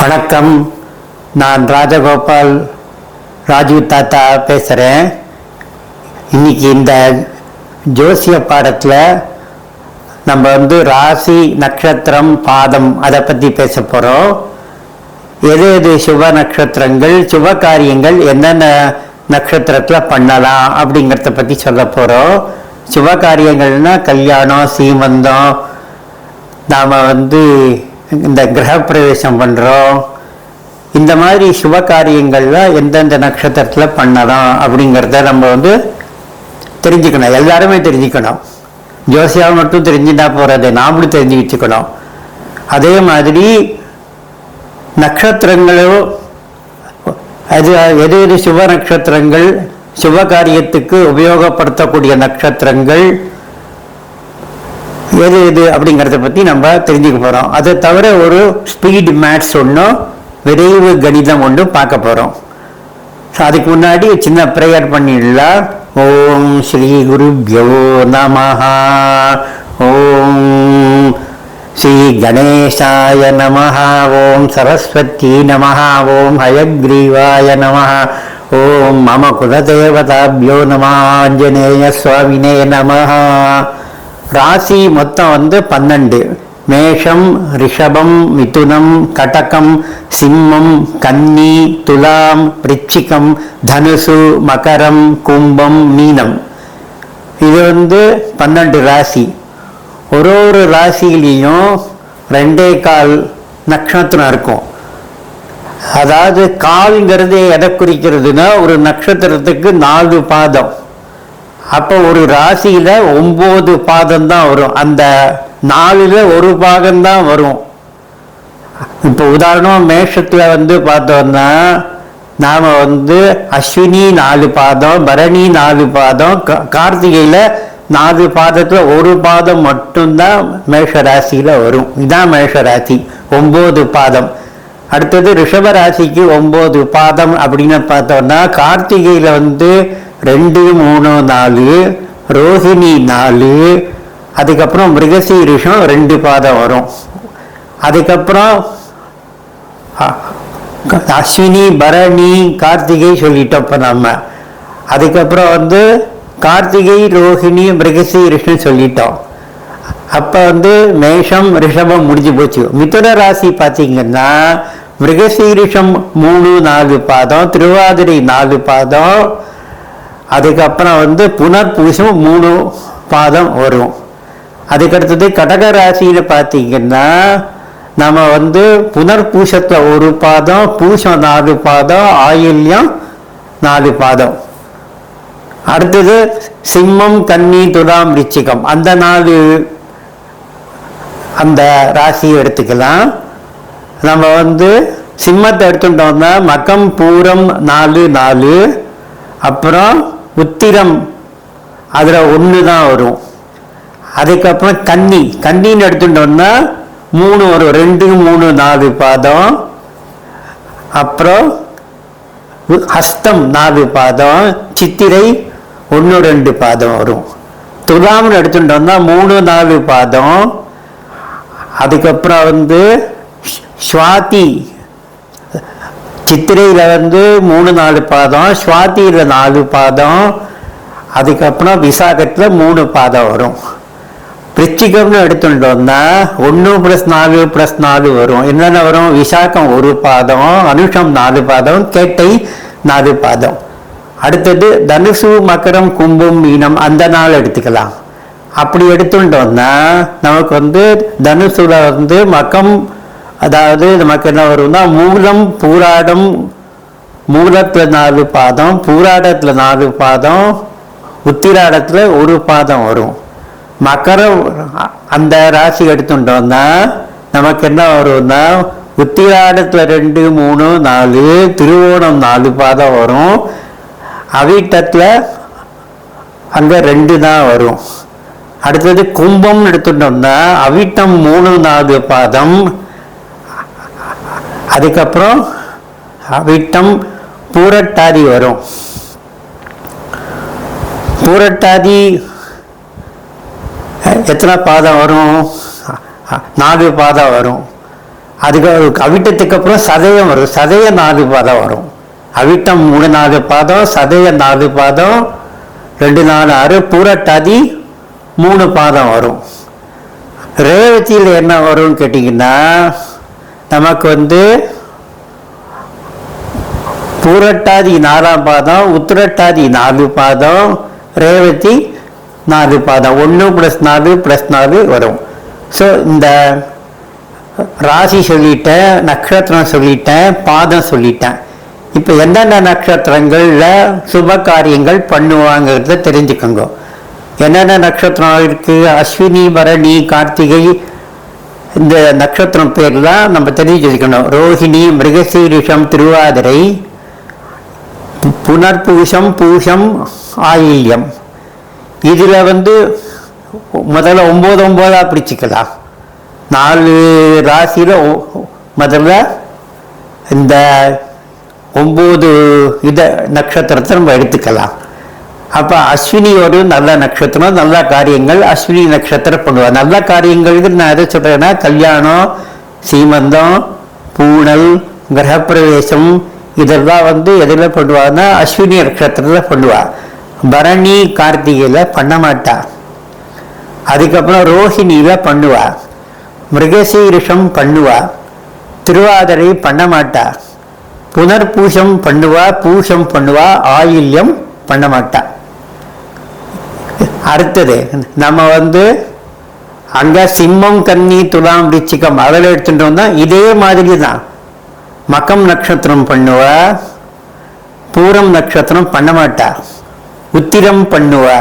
வணக்கம். நான் ராஜகோபால் ராஜு தாத்தா பேசுகிறேன். இன்னைக்கு இந்த ஜோசிய பாடத்தில் நம்ம ராசி நட்சத்திரம் பாதம் அதை பற்றி பேச போகிறோம். எது எது சுப நட்சத்திரங்கள், சுப காரியங்கள் என்னென்ன நட்சத்திரத்தில் பண்ணலாம் அப்படிங்கிறத பற்றி சொல்ல போகிறோம். சுப காரியங்கள்னால் கல்யாணம், சீமந்தம், நாம் இந்த கிரகப்பிரவேசம் பண்ணுறோம், இந்த மாதிரி சுப காரியங்கள்லாம் எந்தெந்த நட்சத்திரத்தில் பண்ணலாம் அப்படிங்கிறத நம்ம தெரிஞ்சுக்கணும். எல்லாருமே தெரிஞ்சுக்கணும். ஜோசியாவை மட்டும் தெரிஞ்சுட்டா போகிறது, நாமளும் தெரிஞ்சு வச்சுக்கணும். அதே மாதிரி நட்சத்திரங்களும் எது எது சுப நட்சத்திரங்கள், சுப காரியத்துக்கு உபயோகப்படுத்தக்கூடிய நட்சத்திரங்கள் எது எது அப்படிங்கிறத பற்றி நம்ம தெரிஞ்சுக்க போகிறோம். அதை தவிர ஒரு ஸ்பீட் மேத்ஸ் ஒன்றும் விரைவு கணிதம் ஒன்றும் பார்க்க போகிறோம். ஸோ அதுக்கு முன்னாடி சின்ன ப்ரேயர் பண்ணிடலாம். ஓம் ஸ்ரீ குருப்யோ நமஹ. ஓம் ஸ்ரீ கணேசாய நமஹ. ஓம் சரஸ்வதி நமஹ. ஓம் ஹயக்ரீவாய நமஹ. ஓம் மம குலதேவதாபியோ நம. ஆஞ்சநேய சுவாமினே நமஹ. ராசி மொத்தம் 12: மேஷம், ரிஷபம், மிதுனம், கடகம், சிம்மம், கன்னி, துலாம், விருச்சிகம், தனுசு, மகரம், கும்பம், மீனம். இது 12 ராசி. ஒரு ராசியிலையும் 2.25 நட்சத்திரம் இருக்கும். அதாவது கால்ங்கிறது எதை குறிக்கிறதுனா ஒரு நட்சத்திரத்துக்கு 4 பாதம். அப்போ ஒரு ராசியில 9 பாதம் தான் வரும். அந்த 4ல் ஒரு பாகம்தான் வரும். இப்போ உதாரணம் மேஷத்துல பார்த்தோம்னா நாம அஸ்வினி 4 பாதம், பரணி 4 பாதம், கார்த்திகையில 4 பாதத்துல ஒரு பாதம் மட்டும்தான் மேஷ ராசியில வரும். இதுதான் மேஷ ராசி, 9 பாதம். அடுத்தது ரிஷப ராசிக்கு 9 பாதம் அப்படின்னு பார்த்தோம்னா கார்த்திகையில 2, 3, 4, ரோஹிணி 4, அதுக்கப்புறம் மிருகசீரிஷம் 2 பாதம் வரும். அதுக்கப்புறம் அஸ்வினி, பரணி, கார்த்திகை சொல்லிட்டோம். இப்போ நம்ம அதுக்கப்புறம் கார்த்திகை, ரோஹிணி, மிருகசீரிஷம் சொல்லிட்டோம். அப்போ மேஷம், ரிஷபம் முடிஞ்சு போச்சு. மிதுன ராசி பார்த்தீங்கன்னா மிருகசீரிஷம் 3, 4 பாதம், திருவாதிரை 4 பாதம், அதுக்கப்புறம் புனர்பூசம் 3 பாதம் வரும். அதுக்கடுத்தது கடக ராசியில பார்த்தீங்கன்னா நம்ம புனர்பூசத்துல 1 பாதம், பூசம் 4 பாதம், ஆயில்யம் 4 பாதம். அடுத்தது சிம்மம், கன்னி, துலாம், விருச்சிகம், அந்த 4 அந்த ராசியை எடுத்துக்கலாம். நம்ம சிம்மத்தை எடுத்துட்டோம்னா மகம், பூரம் 4, 4, அப்புறம் உத்திரம் அதில் 1 தான் வரும். அதுக்கப்புறம் கன்னின்னு எடுத்துட்டோம்னா 3 வரும். 2, 3, 4 பாதம். அப்புறம் ஹஸ்தம் 4 பாதம், சித்திரை 1, 2 பாதம் வரும். துலாம்னு எடுத்துட்டோம்னா 3, 4 பாதம். அதுக்கப்புறம் சுவாதி, சித்திரையில் 3, 4 பாதம், சுவாதியில் 4 பாதம், அதுக்கப்புறம் விசாகத்தில் 3 பாதம் வரும். விருச்சிகம்னு எடுத்துட்டோம்னா 1 + 4 + 4 வரும். என்னென்ன வரும்? விசாகம் 1 பாதம், அனுஷம் 4 பாதம், கேட்டை 4 பாதம். அடுத்தது தனுசு, மகரம், கும்பம், மீனம், அந்த நாள் எடுத்துக்கலாம். அப்படி எடுத்துட்டோம்னா நமக்கு தனுசுல மகம், அதாவது நமக்கு என்ன வரும்னா மூலம், பூராடம், மூலத்தில் 4 பாதம், பூராடத்தில் 4 பாதம், உத்திராடத்தில் 1 பாதம் வரும். மகரம் அந்த ராசி எடுத்துட்டோம்னா நமக்கு என்ன வரும்னா உத்திராடத்தில் 2, 3, 4, திருவோணம் 4 பாதம் வரும். அவிட்டத்தில் அங்கே 2 தான் வரும். அடுத்தது கும்பம்னு எடுத்துட்டோம்னா அவிட்டம் 3, 4 பாதம், அதுக்கப்புறம் அவிட்டம், பூரட்டாதி வரும். பூரட்டாதி எத்தனை பாதம் வரும்? 4 பாதம் வரும். அதுக்கு அவிட்டத்துக்கு அப்புறம் சதயம் வரும். சதய 4 பாதம் வரும். அவிட்டம் 3-4 பாதம், சதய 4 பாதம், 2-4-6, பூரட்டாதி 3 பாதம் வரும். ரேவதியில் என்ன வரும்னு கேட்டிங்கன்னா நமக்கு பூரட்டாதி 4ஆம் பாதம், உத்திரட்டாதி 4 பாதம், ரேவதி 4 பாதம், 1 + 4 + 4 வரும். ஸோ இந்த ராசி சொல்லிட்டேன், நட்சத்திரம் சொல்லிட்டேன், பாதம் சொல்லிட்டேன். இப்போ எந்தெந்த நட்சத்திரங்களில் சுப காரியங்கள் பண்ணுவாங்கிறத தெரிஞ்சுக்கோங்க. என்னென்ன நட்சத்திரம் இருக்குது? அஸ்வினி, பரணி, கார்த்திகை, இந்த நட்சத்திரம் பேர்லாம் நம்ம தெரிஞ்சு வச்சுக்கணும். ரோஹிணி, மிருகசீரிஷம், திருவாதிரை, புனர்பூசம், பூசம், ஆயில்யம். இதில் முதல்ல 9 பிரிச்சுக்கலாம். 4 ராசியில் முதல்ல இந்த 9 நட்சத்திரத்தை நம்ம எடுத்துக்கலாம். அப்போ அஸ்வினி ஒரு நல்ல நட்சத்திரம், நல்ல காரியங்கள் அஸ்வினி நட்சத்திரம் பண்ணுவாங்க. நல்ல காரியங்களுக்கு நான் எதை சொல்கிறேன்னா கல்யாணம், சீமந்தம், பூணல், கிரகப்பிரவேசம் இதெல்லாம் எதில் பண்ணுவாங்கன்னா அஸ்வினி நட்சத்திரத்தில் பண்ணுவாள். பரணி, கார்த்திகையில் பண்ண மாட்டா. அதுக்கப்புறம் ரோஹிணியில் பண்ணுவா, மிருகசீரிஷம் பண்ணுவா, திருவாதிரை பண்ண மாட்டா, புனர்பூசம் பண்ணுவா, பூசம் பண்ணுவா, ஆயில்யம் பண்ண மாட்டா. அடுத்தது நம்ம அங்கே சிம்மம், கன்னி, துலாம், விருச்சிகம் அதில் எடுத்துட்டோம்னா இதே மாதிரி தான். மகம் நட்சத்திரம் பண்ணுவா, பூரம் நட்சத்திரம் பண்ண மாட்டா, உத்திரம் பண்ணுவா,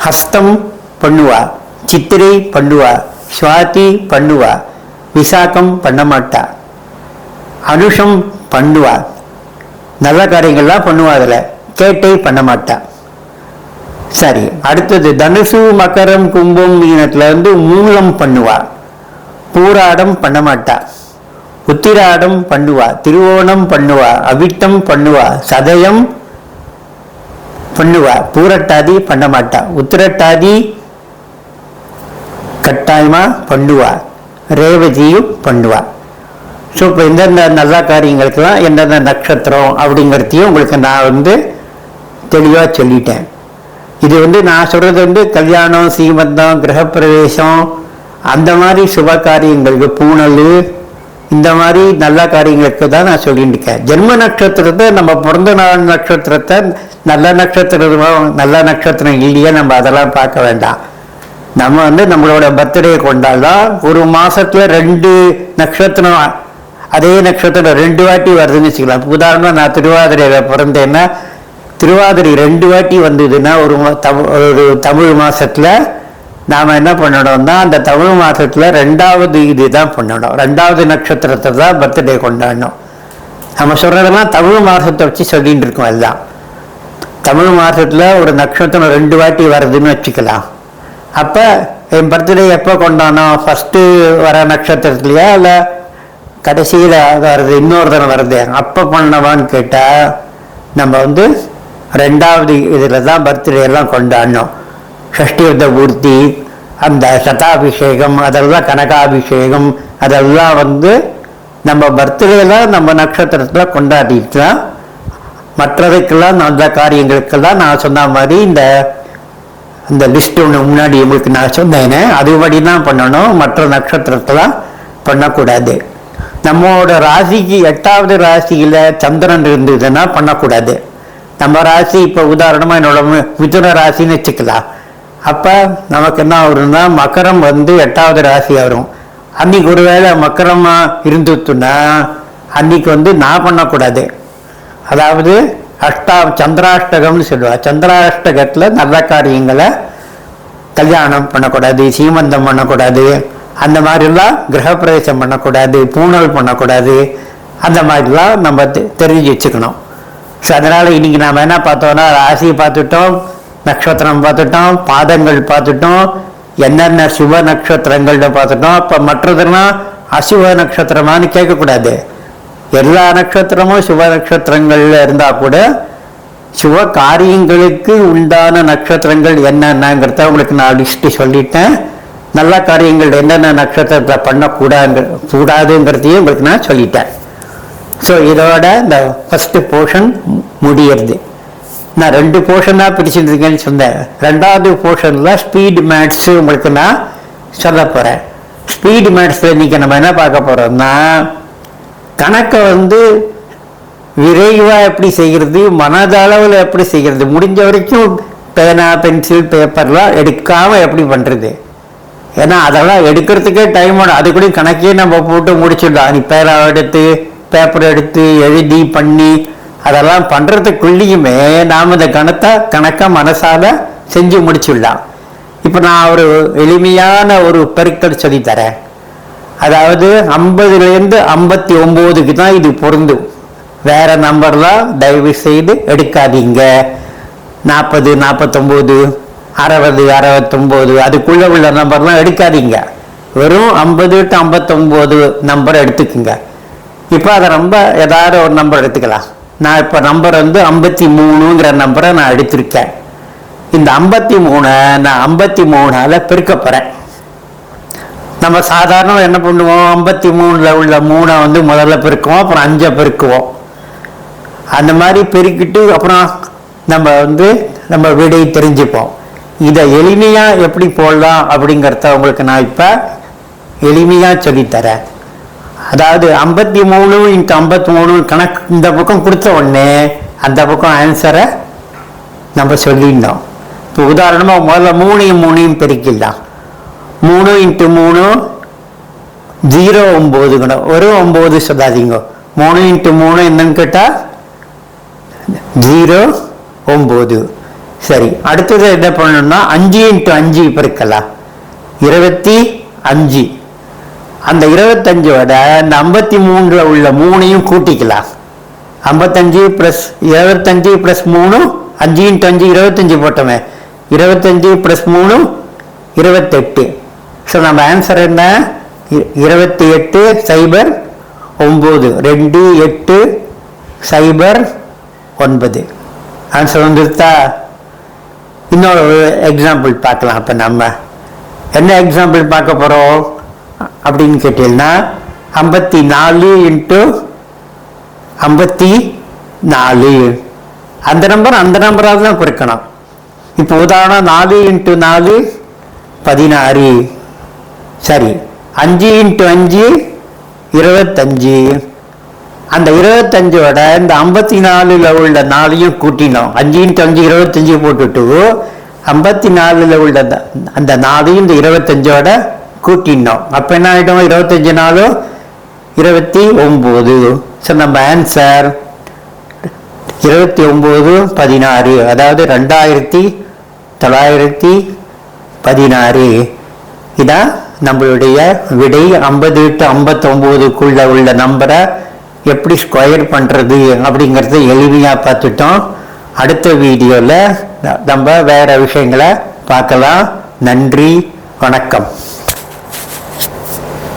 ஹஸ்தம் பண்ணுவா, சித்திரை பண்ணுவா, சுவாதி பண்ணுவா, விசாகம் பண்ண மாட்டா, அனுஷம் பண்ணுவா. நல்ல காரியங்கள்லாம் பண்ணுவா. அதில் கேட்டை பண்ண மாட்டா. சரி, அடுத்தது தனுசு, மகரம், கும்பம், மீனத்தில் மூலம் பண்ணுவா, பூராடம் பண்ண மாட்டா, உத்திராடம் பண்ணுவா, திருவோணம் பண்ணுவா, அவிட்டம் பண்ணுவா, சதயம் பண்ணுவா, பூரட்டாதி பண்ண மாட்டா, உத்திரட்டாதி கட்டாயமா பண்ணுவா, ரேவதியும் பண்ணுவா. ஸோ இப்போ எந்தெந்த நல்ல காரியங்களுக்கெல்லாம் எந்தெந்த நட்சத்திரம் அப்படிங்கிறதையும் உங்களுக்கு நான் தெளிவாக சொல்லிட்டேன். இது நான் சொல்கிறது கல்யாணம், சீமந்தம், கிரகப்பிரவேசம் அந்த மாதிரி சுப காரியங்களுக்கு, பூணல் இந்த மாதிரி நல்ல காரியங்களுக்கு தான் நான் சொல்லிட்டு இருக்கேன். ஜென்ம நட்சத்திரத்தை, நம்ம பிறந்த நாள் நட்சத்திரத்தை நல்ல நட்சத்திரம் இல்லையே நம்ம அதெல்லாம் பார்க்க வேண்டாம். நம்ம நம்மளோட பர்த்டே கொண்டாடலாம். ஒரு மாதத்தில் 2 நட்சத்திரம் அதே நட்சத்திரம் 2 வாட்டி வருதுன்னு வச்சுக்கலாம். உதாரணமாக நான் திருவாதிரையில் பிறந்தேன்னா திருவாதிரை 2 வாட்டி வந்ததுன்னா ஒரு தமிழ் மாதத்தில் நாம் என்ன பண்ணணும்னா அந்த தமிழ் மாதத்தில் 2வது இதுதான் பண்ணணும். 2வது நட்சத்திரத்தை தான் பர்த்டே கொண்டாடணும். நம்ம சொல்கிறதெல்லாம் தமிழ் மாதத்தை வச்சு சொல்லிகிட்டு இருக்கோம். எல்லாம் தமிழ் மாதத்தில் ஒரு நட்சத்திரம் 2 வாட்டி வருதுன்னு வச்சுக்கலாம். அப்போ என் பர்த்டே எப்போ கொண்டாடணும்? ஃபஸ்ட்டு வர நட்சத்திரத்துலையா இல்லை கடைசியில் வருது இன்னொரு தரம் வருது அப்போ பண்ணவான்னு கேட்டால் நம்ம 2வது இதில் தான் பர்த்டே எல்லாம் கொண்டாடணும். ஷஷ்டியுத்த பூர்த்தி, அந்த சதாபிஷேகம், அதெல்லாம் கனகாபிஷேகம், அதெல்லாம் நம்ம பர்த்டேலாம் நம்ம நட்சத்திரத்தில் கொண்டாடிட்டுலாம். மற்றதுக்கெல்லாம் நல்ல காரியங்களுக்கெல்லாம் நான் சொன்ன மாதிரி இந்த லிஸ்ட் ஒன்று முன்னாடி உங்களுக்கு நான் சொன்னேனே அதுபடி தான் பண்ணணும். மற்ற நட்சத்திரத்தெல்லாம் பண்ணக்கூடாது. நம்மளோட ராசிக்கு 8வது ராசியில் சந்திரன் இருந்ததுன்னா பண்ணக்கூடாது. நம்ம ராசி இப்போ உதாரணமாக என்னோட மிதுன ராசின்னு வச்சுக்கலாம். அப்போ நமக்கு என்ன வரும்னா மகரம் 8வது ராசி வரும். அன்னைக்கு ஒரு வேளை மக்கரமாக இருந்துட்டுன்னா அன்னைக்கு நான் பண்ணக்கூடாது. அதாவது சந்திராஷ்டகம்னு சொல்லுவாள். சந்திராஷ்டகத்தில் நல்ல காரியங்களை கல்யாணம் பண்ணக்கூடாது, சீமந்தம் பண்ணக்கூடாது, அந்த மாதிரிலாம் கிரகப்பிரவேசம் பண்ணக்கூடாது, பூணல் பண்ணக்கூடாது, அந்த மாதிரிலாம் நம்ம தெரிஞ்சு வச்சுக்கணும். ஸோ அதனால் இன்றைக்கி நாம் என்ன பார்த்தோன்னா ராசியை பார்த்துட்டோம், நட்சத்திரம் பார்த்துட்டோம், பாதங்கள் பார்த்துட்டோம், என்னென்ன சுப நட்சத்திரங்கள்னு பார்த்துட்டோம். இப்போ மற்றதெல்லாம் அசுப நட்சத்திரமானு கேட்கக்கூடாது. எல்லா நட்சத்திரமும் சுப நட்சத்திரங்கள்ல இருந்தால் கூட சுப காரியங்களுக்கு உண்டான நட்சத்திரங்கள் என்னென்னங்கிறத உங்களுக்கு நான் லிஸ்ட்டு சொல்லிட்டேன். நல்ல காரியங்கள் என்னென்ன நட்சத்திரத்தை பண்ணக்கூடாதுங்கிறதையும் உங்களுக்கு நான் சொல்லிட்டேன். ஸோ இதோட இந்த ஃபஸ்ட்டு போர்ஷன் முடியறது. நான் 2 போர்ஷனாக பிரிச்சுருக்கேன்னு சொன்னேன். 2வது போர்ஷனில் ஸ்பீடு மேத்ஸு உங்களுக்கு நான் சொல்ல போகிறேன். ஸ்பீடு மேத்ஸில் இன்றைக்கி நம்ம என்ன பார்க்க போகிறோம்னா, கணக்கை விரைவாக எப்படி செய்கிறது, மனதளவில் எப்படி செய்கிறது, முடிஞ்ச வரைக்கும் பேனா பென்சில் பேப்பர்லாம் எடுக்காமல் எப்படி பண்ணுறது. ஏன்னா அதெல்லாம் எடுக்கிறதுக்கே டைம் ஆகும். அது கூட கணக்கே நம்ம போட்டு முடிச்சிடலாம். நீ பேனா எடுத்து பேப்பர் எடுத்து எழுதி பண்ணி அதெல்லாம் பண்ணுறதுக்குள்ளேயுமே நாம் இந்த கணக்கை மனசால் செஞ்சு முடிச்சிடலாம். இப்போ நான் ஒரு எளிமையான ஒரு பெருக்கல் சொல்லித்தரேன். அதாவது 50லேருந்து 59க்கு தான் இது பொருந்தும். வேற நம்பர்லாம் தயவு செய்து எடுக்காதீங்க. 40, 49, 60, 69 அதுக்குள்ளே உள்ள நம்பர்லாம் எடுக்காதீங்க. வெறும் 50 to 59 நம்பர் எடுத்துக்குங்க. இப்போ அதை ஏதாவது ஒரு நம்பர் எடுத்துக்கலாம். நான் இப்போ நம்பர் 53ங்கிற நம்பரை நான் எடுத்திருக்கேன். இந்த 53 நான் 53ஆல் பெருக்க போகிறேன். நம்ம சாதாரண என்ன பண்ணுவோம், 53ல் உள்ள 3 முதல்ல பெருக்குவோம், அப்புறம் 5 பெருக்குவோம். அந்த மாதிரி பெருக்கிட்டு அப்புறம் நம்ம விடை தெரிஞ்சுப்போம். இதை எளிமையாக எப்படி போடலாம் அப்படிங்கிறத உங்களுக்கு நான் இப்போ எளிமையாக சொல்லித்தரேன். அதாவது 53 × 53 கணக்கு இந்த பக்கம் கொடுத்த உடனே அந்த பக்கம் ஆன்சரை நம்ம சொல்லிடணும். இப்போ உதாரணமாக முதல்ல 3 பெருக்கிடலாம். 3 × 3 0 9 ஒரு 9 சொல்லாதீங்க. 3 × 3 என்னன்னு கேட்டால் 0 9. சரி, அடுத்தது என்ன பண்ணணும்னா 5 × 5 பெருக்கலாம். 25. அந்த 25ஓட இந்த 53ல் உள்ள 3ஐயும் கூட்டிக்கலாம். 55 + 25 + 3 5 × 5 25 போட்டோமே. 25 + 3 28. ஸோ நம்ம ஆன்சர் என்ன, 28 0 9 2 8 0 9. ஆன்சர் வந்துருத்தா? இன்னொரு எக்ஸாம்பிள் பார்க்கலாம். இப்போ நம்ம என்ன எக்ஸாம்பிள் பார்க்க போகிறோம் அப்படின்னு கேட்டீங்கன்னா 54 × 54 அந்த நம்பராக தான் பெருக்கணும். இப்போ உதாரணம் 4 × 4 16. சரி, 5 × 5 25. அந்த 25ஓட இந்த 54ல் உள்ள 4ஐயும் கூட்டினோம். 5 × 5 25 போட்டுட்டு 54ல் உள்ள அந்த 4ஐயும் இந்த 25ஓட கூட்டினோம். அப்போ என்ன ஆகிடும், 25 4 29. ஸோ நம்ம ஆன்சர் 29 16. அதாவது 2916. இதான் நம்மளுடைய விடை. 50 to 59க்குள்ள உள்ள நம்பரை எப்படி ஸ்கொயர் பண்ணுறது அப்படிங்கிறத எளிமையாக பார்த்துட்டோம். அடுத்த வீடியோவில் நம்ம வேறு விஷயங்களை பார்க்கலாம். நன்றி, வணக்கம்.